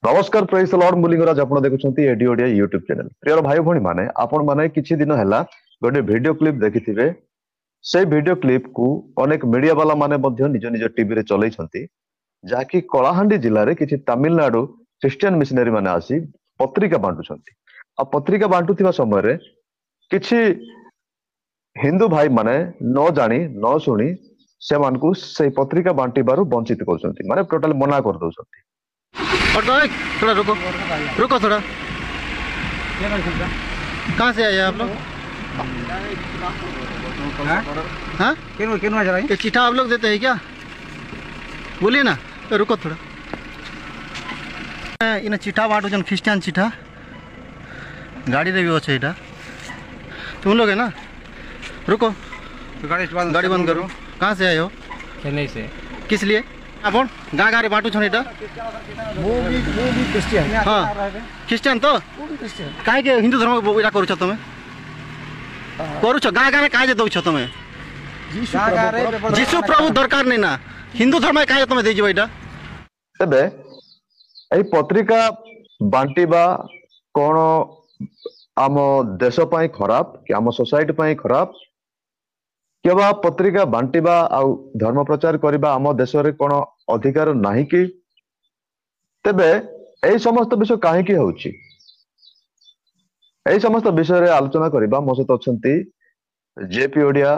नमस्कार praise the Lord मुलिंगराज आपण देखुछंती AD Odia YouTube channel प्रिय भाई भणी माने आपण माने किछि दिन हैला गोटे वीडियो क्लिप देखिथिबे से वीडियो क्लिप को अनेक मीडिया वाला माने मध्य निज निज टीवी रे चलै छंती जाकी कलाहांडी जिल्ला रे किछि तमिलनाडु क्रिश्चियन मिशनरी माने आसी पत्रिका बांटु छंती आ पत्रिका बांटुथिबा समय रे किछि हिंदू भाई माने न जानी न सुनी से मानकु से पत्रिका बांटीबारु वंचित करछंती माने टोटल मना कर दउछंती। और थोड़ा रुको रुको थोड़ा। कहाँ से आए आप लोग? हाँ ये चिट्ठा आप लोग देते हैं क्या? बोलिए ना। तो रुको थोड़ा। इन चिट्ठा बांटो जन क्रिश्चियन चिट्ठा गाड़ी रे भी अच्छे इटा तुम लोग है ना। रुको गाड़ी बंद करो। कहाँ से आए हो? चेन्नई से। किस लिए आपण गाँ गाँ बांटू छन इटा? वो भी क्रिश्चियन। हाँ क्रिश्चियन तो काहे के हिंदू धर्म इटा करूछ तमे करूछ गाँ गाँ काहे दउछ तमे? जीशु प्रभु दरकार नहीं ना हिंदू धर्म काहे तमे दे जिबा इटा? तबे एई पत्रिका बांटीबा कोन आम देश पई खराब कि आम सोसाइटी पई खराब केबा पत्रिका बांटीबा आ धर्म प्रचार करबा आम देश रे कोन अधिकार नाही कि? तेबे एई समस्त विषय काहे कि होउची एई समस्त विषय रे आलोचना करबा मो सहित अछंती जेपी ओडिया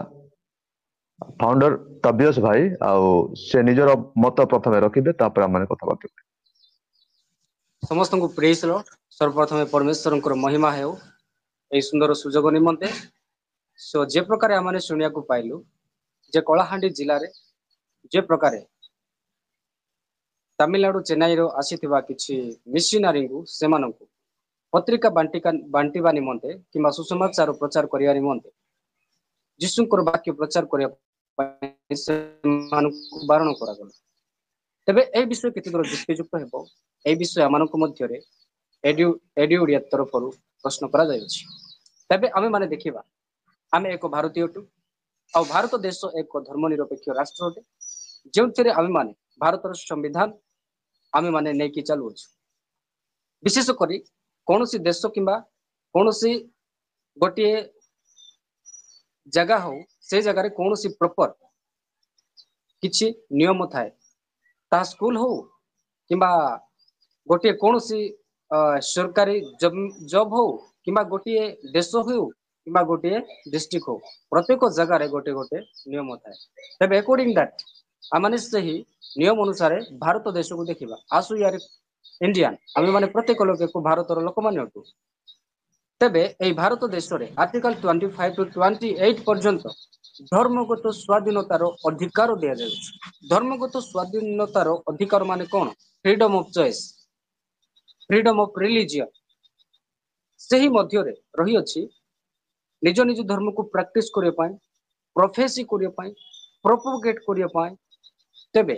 फाउंडर तबियस भाई आ से निजर मत प्रथमे रखिबे तापर माने कथा बात समस्त को प्रेज लॉर्ड। सर्वप्रथम परमेश्वर महिमा हेउ ए सुंदर सुजोग निमंते सो जे प्रकार आमाने सुनिया को पाइलु जे कलाहांडी जिल्ला रे जे प्रकार तमिलनाडु चेन्नई रो आसीथिबा किछि मिशनरी को सेमानंकु पत्रिका बांटीबा निमंते किंबा सुसमाचार प्रचार करिया निमंते जीशुंकर वाक्य प्रचार करिया सेमानंकु बारण करा गला। तबे ए विषय केते दूर दृष्टियुक्त हेबो ए विषय आमानंकु मध्य रे एडी ओडिया तरफरु प्रश्न करा जायछि। तबे आमे माने देखिबा आमे एक भारतीय टू आ भारत देश एक धर्मनिरपेक्ष राष्ट्र अटे जो आमे माने भारतर संविधान आमे माने नै कि चालू अछि। विशेष करी कोनोसी देश किंबा कोनोसी गोटे जगह हो से जगह रे कोनोसी प्रॉपर किछि नियम थाए ता स्कूल हो किंबा गोटे कोनोसी सरकारी जॉब हो किंबा गोटे देश हो किंबा गोटे डिस्ट्रिक्ट हो प्रत्येक जगह रे गोटे गोटे नियम थाए। तबे अकॉर्डिंग दैट आमाने सही नियम अनुसार भारत देश को देखिबा आसु यार इंडियन आमे माने प्रत्येक लोक को भारतर लोक माने अटु। तबे ए भारत देश रे आर्टिकल 25 टू 28 पर्यंत धर्मगत स्वाधीनतार अधिकार दिया जाउछि। धर्मगत स्वाधीनतार अधिकार माने कोन? Freedom of choice freedom of religion सही मध्य रे रही अछि निज निज धर्म को प्रैक्टिस करिया पाए प्रोफेसी करिया पाए प्रोपोगेट करिया पाए तेबे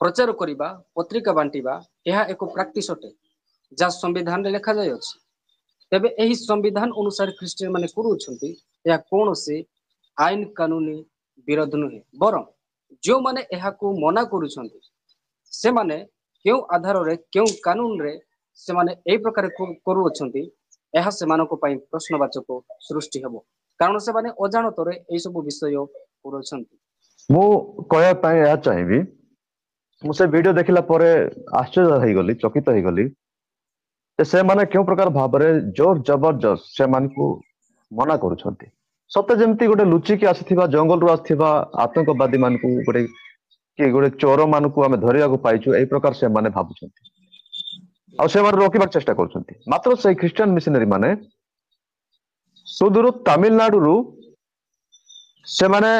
प्रचार करिबा पत्रिका बांटीबा यह एक प्रैक्टिस अटे जा संविधान रे लिखा जाय अछि। तेबे एही संविधान अनुसार ख्रिस्टियन माने करूछंती या कोन से आईन कानूनी विरोध नुहे बरं जो माने एहा को मना करूछंती से माने केउ आधार रे केउ कानून रे से माने एई प्रकार करूछंती एहा सेमानको पई प्रश्नवाचक सृष्टि हेबो कारण से माने अजाणतरे एई सब विषय करूछंती। मु कहया पई या चाहिबी मु से वीडियो देखिला परे आश्चर्य होई गली चकित होई गली से माने क्यों प्रकार भाबरे जोर जबरदस्त से मानकु मना करूछंती सत्य जेमती गोटे लुचिकी आसीथिबा जंगल रु आसीथिबा आतंकवादी मानकु गोटे कि गोटे चोर मानकु आमे धरिया को पाइछु एई प्रकार से माने भाबुछंती आ से माने रोकिबार चेष्टा करूछंती। मात्र से क्रिश्चियन मिशनरी माने सुदूर तमिलनाडु रु से माने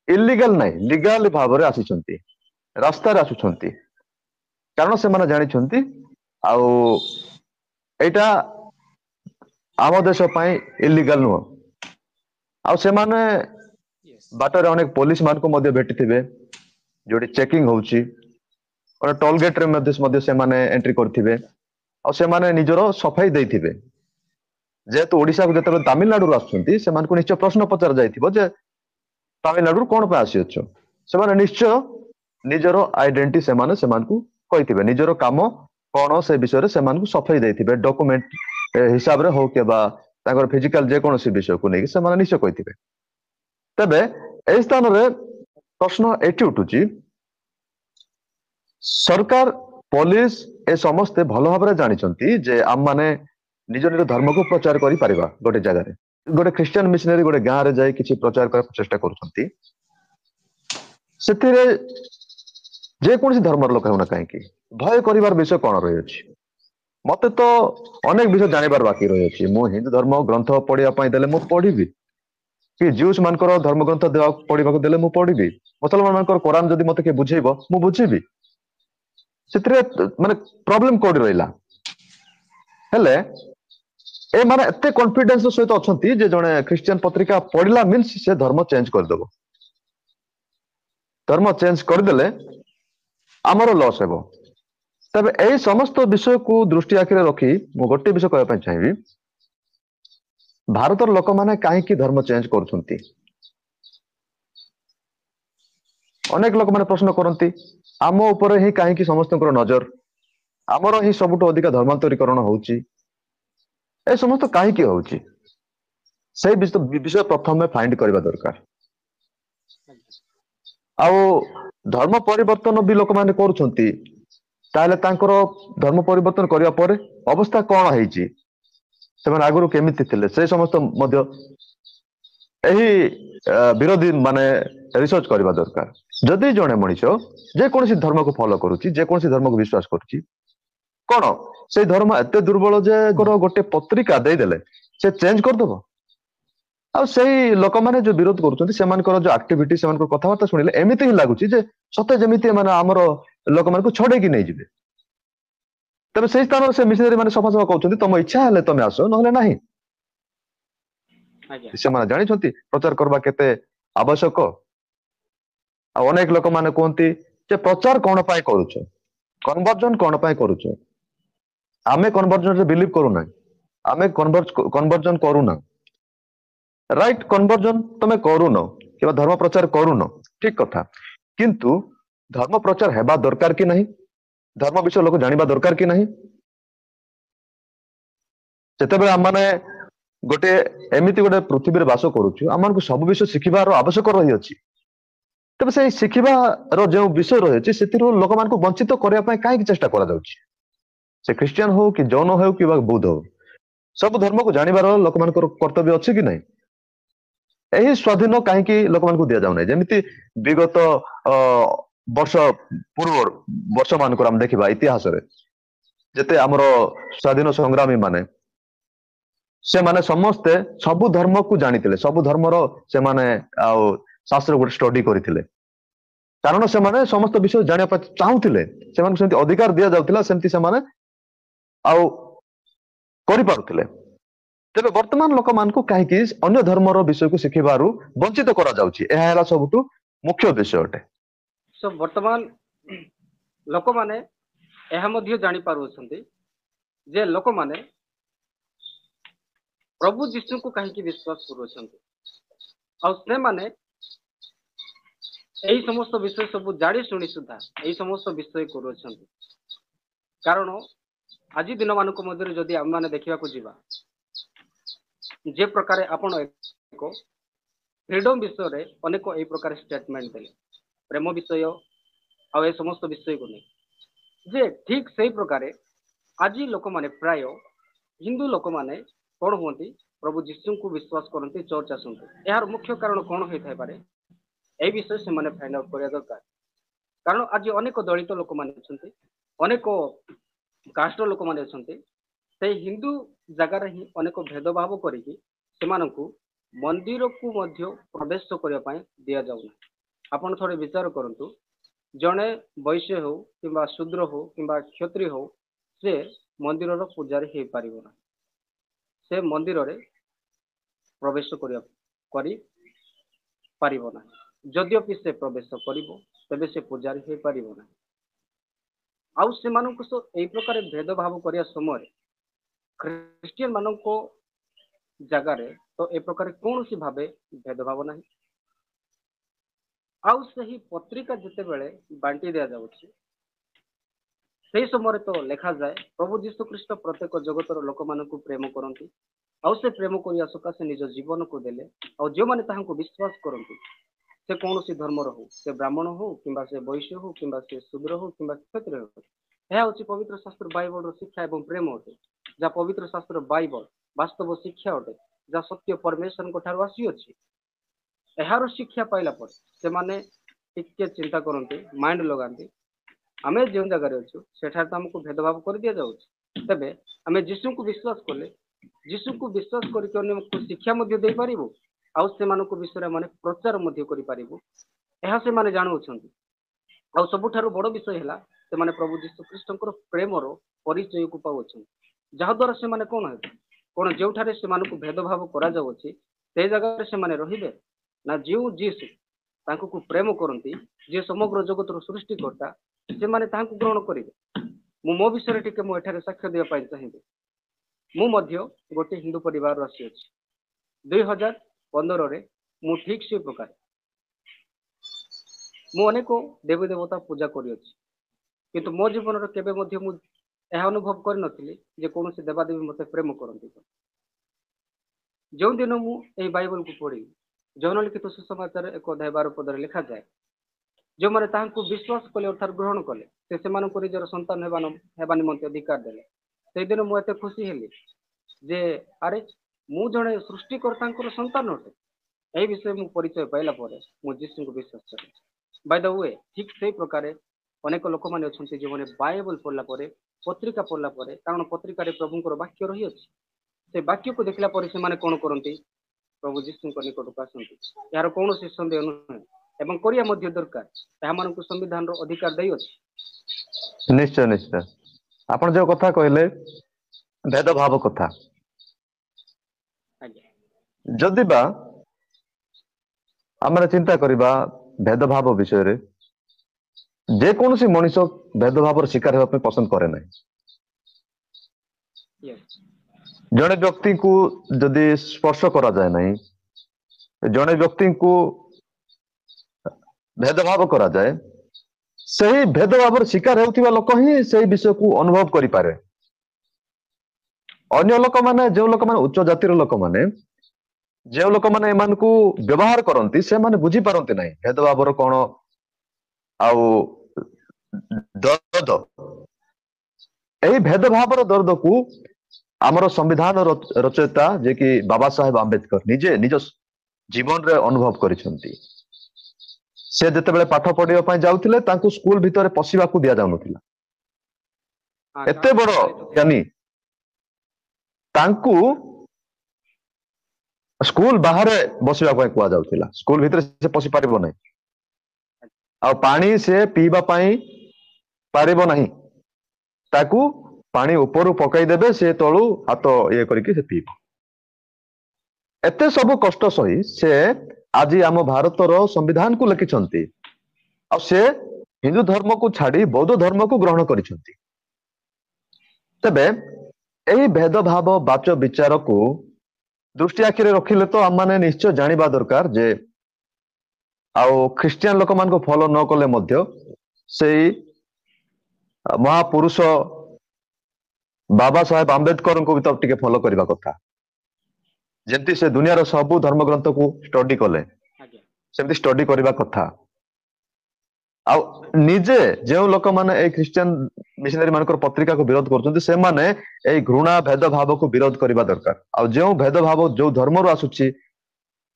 इलीगल नहीं लीगल भाव रे आसीछंती रास्ता रे आसुछंती कारण से माने जानिछंती आउ एटा आम देश पई इलीगल नो आउ से माने बाटर अनेक पुलिस मान को मध्य भेटिथिबे जोडी चेकिंग होउची और टोल गेट रे मध्य से माने एंट्री करथिबे आ से माने निजरो सफाई देथिबे जेतु ओडिसा को जते तमिलनाडु आछंती से मान को निश्चय प्रश्न पचार जायथिबो जे तमिलनाडु कोन पे आसी अछो से माने निश्चय निजरो आइडेंटिटी से माने को कहिथिबे निजरो काम कौन से विषय से सफाई देथिबे डॉक्यूमेंट हिसाब रे हो के बा ताकर फिजिकल जे कोनोसी विषय को नहीं से माने निश्चय कहिथिबे तबे ए स्थान रे प्रश्न एटी उठुची सरकार पुलिस ए समस्ते भल भाव जानी जे आम माने निज निज धर्म को प्रचार करि परिबा गोटे जगह रे गोटे क्रिश्चियन मिशनरी गोटे गाँ रे जाई किछि प्रचार कर चेष्टा करूछंती सेतिरे जे कोनसी धर्मर लोक होना काहे की भय करिवार विषय कोन रहि अछि मते तो अनेक विषय जानिबार बाकी रहि अछि मो हिंदू धर्म ग्रंथ पढिया पई देले मो पढिबी कि ज्यूस मानकर धर्म ग्रंथ देवा पढिबाक देले मो पढिबी मुसलमान मानकर कुरान जदि मते के बुझेइबो मो बुझिबी सेतिरे माने प्रॉब्लम कोड रहिला हेले ए माने एते कॉन्फिडेंस सहित अछंती जे जणे क्रिश्चियन पत्रिका पढिला मींस से धर्म चेंज कर देबो धर्म चेंज कर देले आमर लॉस हेबो तबे एई समस्त विषय को दृष्टि आखिरे रखी मो गोटे विषय कहबा पई चाहिबी भारतर लोक माने काहे की धर्म चेंज करूछंती अनेक लोक माने प्रश्न करंती आम ऊपर ही काहे की समस्तଙ୍କର नजर आमर ही सबुठ अधिक धर्मांतरीकरण होउची ए समस्त काहे की होउची से विषय प्रथम फाइंड करबा दरकार आउ धर्म परिवर्तन भी लोक माने करूछंती ताले तांकर धर्म परिवर्तन करिया परे अवस्था कोन हेची सेमान आगुरु केमिति थिले से समस्त मध्य एही विरोधी माने रिसर्च करबा दरकार जदि जणे मनिष जे कोनसी धर्म को फॉलो करूची जे कोनसी धर्म को विश्वास करूची कोन से धर्म एते दुर्बल जे गोटे पत्रिका दे देले से चेंज कर दबो आ सेही लोक माने जो विरोध करूछंती सेमानकर जो एक्टिविटी सेमानकर कथावार्ता सुनिले एमिति ही लागुची जे सते जेमिति माने हमर लोक मान को छोड़े की नहीं जिबे तबे से स्थान से मिशनरी माने सफा सफा कहउछंती तम इच्छा हले तमे आसो नहले नाही से माने जानि छंती प्रचार करबा केते आवश्यक आ अनेक लोक माने कोंती जे प्रचार कोन पाई करूछ कन्वर्जन कोन पाई करूछ आमे कन्वर्जन रे बिलीव करू ना आमे कन्वर्जन करू ना राइट कन्वर्जन तमे करू न कि धर्म प्रचार करू न ठीक कथा किंतु धर्म प्रचार हेबा दरकार कि नहीं धर्म विषय लोक जानिबा दरकार कि नहीं जेतेबेले हम माने गोटे एमिति गोटे पृथ्वी रे वास करूछु हमन को सब विषय शिखिबार आवश्यक रही अछि तबे से शिखिबार जो विषय रही अछि सेतिरो लोक मान को वंचित करिया पय काहे की चेष्टा करा जाउछि से क्रिश्चियन हो कि जौन हो कि बौद्ध हो सब धर्म को जानिबार लोक मान को कर्तव्य अछि कि नहीं एही स्वाधीन काहे की लोक मान को दिया जाउ नै जेमिति विगत वर्ष पूर्व वर्ष मान को हम देखिबा इतिहास रे जते हमरो स्वाधीन संग्रामी माने से माने समस्ते सब धर्म को जानितिले सब धर्मरो से माने आ शास्त्र को स्टडी करितिले कारण से माने समस्त विषय जानिया पय चाहुतिले से मान सेंति अधिकार दिया जाउतिला सेंति से माने आ करि पारुतिले तेबे वर्तमान लोक मान को काहे कि अन्य धर्मरो विषय को शिखिबारु वंचित करा जाउछि एहा हला सबटु मुख्य विषय अटे सो वर्तमान लोक माने एहा मध्य जानि पारुछंती जे लोक माने प्रभु जीशु को काहे कि विश्वास करूछंती आ से माने एही समस्त विषय सब जाडी सुनी सुधा एही समस्त विषय करूछंती कारण आज दिन मानक मध्य जदि आम माने देखिबा को जीवा जे प्रकार आपण एक फ्रीडम विषय रे अनेक एही प्रकार स्टेटमेंट देले प्रेम विषय आ ए समस्त विषय को नहीं जे ठीक सही प्रकार आज लोक माने प्राय हिंदू लोक माने कौन हुंती प्रभु जीशु को विश्वास करते चर्च आसते यार मुख्य कारण कौन होता है पारे ए विषय से माने फाइंड आउट करिया दरकार कारण आज अनेक दलित लोक माने अछंती अनेक कास्ट लोक माने अछंती से हिंदू जगार ही अनेक भेदभाव करिकि सेमानकु मंदिर को मध्य प्रवेश करिया पय दिया जाउना आपण थोड़े विचार करंतु जने वैश्य हो किंबा शूद्र हो किंबा क्षत्रिय हो से मंदिर रो पूजारी हे पारिबो ना से मंदिर रे प्रवेश करी पारिबो ना यद्यपि से प्रवेश करिबो तबे से पूजारी हे पारिबो ना आउ से मानक सो एई प्रकार भेदभाव करिया समय क्रिश्चियन मानको जगार तो ए प्रकार कौन सी भावे भेदभाव नहीं आउ सही पत्रिका जिते बेले बांटी दिया जाउछि ସେଇ ସମୟରେ ତ ଲେଖାଯାଏ ପ୍ରଭୁ ଯୀଶୁ ଖ୍ରୀଷ୍ଟ ପ୍ରତ୍ୟେକ ଜଗତର ଲୋକମାନଙ୍କୁ ପ୍ରେମ କରନ୍ତି ଆଉ ସେ ପ୍ରେମ କରିବା ସକାଶେ ନିଜ ଜୀବନକୁ ଦେଲେ ଆଉ ଯେଉଁମାନେ ତାହାଙ୍କୁ ବିଶ୍ୱାସ କରନ୍ତି ସେ କୌଣସି ଧର୍ମର ହଉ ସେ ବ୍ରାହ୍ମଣ ହଉ କିମ୍ବା ସେ ବୈଶ୍ୟ ହଉ କିମ୍ବା ସେ ଶୂଦ୍ର ହଉ କିମ୍ବା କ୍ଷତ୍ରିୟ ହଉ ଏହା ହେଉଛି ପବିତ୍ର ଶାସ୍ତ୍ର ବାଇବଲର ଶିକ୍ଷା ଏବଂ ପ୍ରେମ ଅଟେ ଯାହା ପବିତ୍ର ଶାସ୍ତ୍ର ବାଇବଲ ବାସ୍ତବ ଶିକ୍ଷା ଅଟେ ଯାହା ସତ୍ୟ ପରମେଶ୍ୱରଙ୍କ ଠାରୁ ଆସିଅଛି ଏହାର ଶିକ୍ଷା ପାଇଲା ପରେ ସେମାନେ ଟିକେ ଚିନ୍ତା କରନ୍ତି ମାଇଣ୍ଡ ଲଗାନ୍ତି ଆମେ ଯେଉଁ ଜାଗାରେ ଅଛୁ ସେଠାରେ ତ ଆମକୁ ଭେଦଭାବ କରିଦିଆଯାଉଛି ତେବେ ଆମେ ଯୀଶୁଙ୍କୁ ବିଶ୍ୱାସ କଲେ ଯୀଶୁଙ୍କୁ ବିଶ୍ୱାସ କରିକି ଅନ୍ୟକୁ ଶିକ୍ଷା ମଧ୍ୟ ଦେଇପାରିବୁ ଆଉ ସେମାନଙ୍କ ବିଷୟରେ ମାନେ ପ୍ରଚାର ମଧ୍ୟ କରିପାରିବୁ ଏହା ସେମାନେ ଜାଣୁଅଛନ୍ତି ଆଉ ସବୁଠାରୁ ବଡ଼ ବିଷୟ ହେଲା ସେମାନେ ପ୍ରଭୁ ଯୀଶୁ ଖ୍ରୀଷ୍ଟଙ୍କର ପ୍ରେମର ପରିଚୟକୁ ପାଉଅଛନ୍ତି ଯାହାଦ୍ୱାରା ସେମାନେ କ'ଣ ହେବେ କ'ଣ ଯେଉଁଠାରେ ସେମାନଙ୍କୁ ଭେଦଭାବ କରାଯାଉଅଛି ସେ ଜାଗାରେ ସେମାନେ ରହିବେ ନା ଯେଉଁ ଯୀଶୁ ତାଙ୍କୁ ପ୍ରେମ କରନ୍ତି ଯିଏ ସମଗ୍ର ଜଗତର ସୃଷ୍ଟିକର୍ତ୍ତା ସେମାନେ ତାହାଙ୍କୁ ଗ୍ରହଣ କରିବେ ମୁଁ ମୋ ବିଷୟରେ ଟିକେ ମୁଁ ଏଠାରେ ସାକ୍ଷ୍ୟ ଦେବା ପାଇଁ ଚାହିଁବି ମୁଁ ମଧ୍ୟ ଗୋଟେ ହିନ୍ଦୁ ପରିବାରରୁ ଆସିଅଛି 2015ରେ ମୁଁ ଠିକ ସେ ପ୍ରକାର ମୁଁ ଅନେକ ଦେବୀ ଦେବତା ପୂଜା କରିଅଛି କିନ୍ତୁ ମୋ ଜୀବନରେ କେବେ ମଧ୍ୟ ମୁଁ ଏହା ଅନୁଭବ କରିନଥିଲି ଯେ କୌଣସି ଦେବାଦେବୀ ମୋତେ ପ୍ରେମ କରନ୍ତି ଯେଉଁଦିନ ମୁଁ ଏହି ବାଇବଲକୁ ପଢ଼ିଲି ଯୌନ ଲିଖିତ ସୁସମାଚାର 1:12 ଲେଖାଯାଏ ଯେଉଁମାନେ ତାହାଙ୍କୁ ବିଶ୍ୱାସ କଲେ ଅର୍ଥାତ୍ ଗ୍ରହଣ କଲେ ସେ ସେମାନଙ୍କୁ ନିଜର ସନ୍ତାନ ହେବା ନିମନ୍ତେ ଅଧିକାର ଦେଲେ ସେଇଦିନ ମୁଁ ଏତେ ଖୁସି ହେଲି ଯେ ଆରେ ମୁଁ ଜଣେ ସୃଷ୍ଟିକର୍ତ୍ତାଙ୍କର ସନ୍ତାନ ଅଟେ ଏହି ବିଷୟ ମୁଁ ପରିଚୟ ପାଇଲା ପରେ ମୁଁ ଯୀଶୁଙ୍କୁ ବିଶ୍ୱାସ କରେ ବାଇ ଦ ୱେ ଠିକ ସେଇ ପ୍ରକାରେ ଅନେକ ଲୋକମାନେ ଅଛନ୍ତି ଯେଉଁମାନେ ବାଇବଲ ପଢ଼ିଲା ପରେ ପତ୍ରିକା ପଢ଼ିଲା ପରେ କାରଣ ପତ୍ରିକାରେ ପ୍ରଭୁଙ୍କର ବାକ୍ୟ ରହିଅଛି ସେ ବାକ୍ୟକୁ ଦେଖିଲା ପରେ ସେମାନେ କ'ଣ କରନ୍ତି ପ୍ରଭୁ ଯୀଶୁଙ୍କ ନିକଟକୁ ଆସନ୍ତି ଏହାର କୌଣସି ସନ୍ଦେହ ନୁହେଁ ଏବଂ କରିବା ମଧ୍ୟ ଦରକାର ଏହାମାନଙ୍କୁ ସମ୍ବିଧାନର ଅଧିକାର ଦେଇଅଛି ନିଶ୍ଚୟ ନିଶ୍ଚୟ ଆପଣ ଯୋଉ କଥା କହିଲେ ଭେଦଭାବ କଥା ଆଜ୍ଞା ଯଦି ବା ଆମେ ଚିନ୍ତା କରିବା ଭେଦଭାବ ବିଷୟରେ ଯେକୌଣସି ମଣିଷ ଭେଦଭାବର ଶିକାର ହେବା ପାଇଁ ପସନ୍ଦ କରେ ନାହିଁ ୟେସ୍ ଜଣେ ବ୍ୟକ୍ତିଙ୍କୁ ଯଦି ସ୍ପର୍ଶ କରାଯାଏ ନାହିଁ ଜଣେ ବ୍ୟକ୍ତିଙ୍କୁ ଭେଦଭାବ କରାଯାଏ ସେହି ଭେଦଭାବର ଶିକାର ହେଉଥିବା ଲୋକ ହିଁ ସେହି ବିଷୟକୁ ଅନୁଭବ କରିପାରେ ଅନ୍ୟ ଲୋକମାନେ ଯେଉଁ ଲୋକମାନେ ଉଚ୍ଚ ଜାତିର ଲୋକମାନେ ଯେଉଁ ଲୋକମାନେ ଏମାନଙ୍କୁ ବ୍ୟବହାର କରନ୍ତି ସେମାନେ ବୁଝିପାରନ୍ତି ନାହିଁ ଭେଦଭାବର କ'ଣ ଆଉ ଦର୍ଦ ଏହି ଭେଦଭାବର ଦର୍ଦକୁ ଆମର ସମ୍ବିଧାନ ରଚୟିତା ଯିଏକି ବାବା ସାହେବ ଆମ୍ବେଦକର ନିଜେ ନିଜ ଜୀବନରେ ଅନୁଭବ କରିଛନ୍ତି ସେ ଯେତେବେଳେ ପାଠ ପଢିବା ପାଇଁ ଯାଉଥିଲେ ତାଙ୍କୁ ସ୍କୁଲ ଭିତରେ ପଶିବାକୁ ଦିଆଯାଉନଥିଲା ଏତେ ବଡ ଜ୍ଞାନୀ ତାଙ୍କୁ ସ୍କୁଲ ବାହାରେ ବସିବା ପାଇଁ କୁହାଯାଉଥିଲା ସ୍କୁଲ ଭିତରେ ସେ ପଶି ପାରିବ ନାହିଁ ଆଉ ପାଣି ସେ ପିଇବା ପାଇଁ ପାରିବ ନାହିଁ ତାକୁ ପାଣି ଉପରୁ ପକାଇଦେବେ ସେ ତଳୁ ହାତ ଇଏ କରିକି ସେ ପିଇବ ଏତେ ସବୁ କଷ୍ଟ ସହି ସେ ଆଜି ଆମ ଭାରତର ସମ୍ବିଧାନକୁ ଲେଖିଛନ୍ତି ଆଉ ସେ ହିନ୍ଦୁ ଧର୍ମକୁ ଛାଡି ବୌଦ୍ଧ ଧର୍ମକୁ ଗ୍ରହଣ କରିଛନ୍ତି ତେବେ ଏହି ଭେଦଭାବ ବାଚ ବିଚାରକୁ ଦୃଷ୍ଟି ଆଖିରେ ରଖିଲେ ତ ଆମମାନେ ନିଶ୍ଚୟ ଜାଣିବା ଦରକାର ଯେ ଆଉ ଖ୍ରୀଷ୍ଟିଆନ ଲୋକମାନଙ୍କୁ ଫଲୋ ନ କଲେ ମଧ୍ୟ ସେଇ ମହାପୁରୁଷ ବାବା ସାହେବ ଆମ୍ବେଦକରଙ୍କୁ ବି ତ ଟିକେ ଫଲୋ କରିବା କଥା ଯେମିତି ସେ ଦୁନିଆର ସବୁ ଧର୍ମ ଗ୍ରନ୍ଥକୁ ଷ୍ଟଡି କଲେ ଆଜ୍ଞା ସେମିତି ଷ୍ଟଡି କରିବା କଥା ଆଉ ନିଜେ ଯେଉଁ ଲୋକମାନେ ଏଇ ଖ୍ରୀଷ୍ଟିଆନ ମିଶନାରୀ ମାନଙ୍କର ପତ୍ରିକାକୁ ବିରୋଧ କରୁଛନ୍ତି ସେମାନେ ଏଇ ଘୃଣା ଭେଦଭାବକୁ ବିରୋଧ କରିବା ଦରକାର ଆଉ ଯେଉଁ ଭେଦଭାବ ଯୋଉ ଧର୍ମରୁ ଆସୁଛି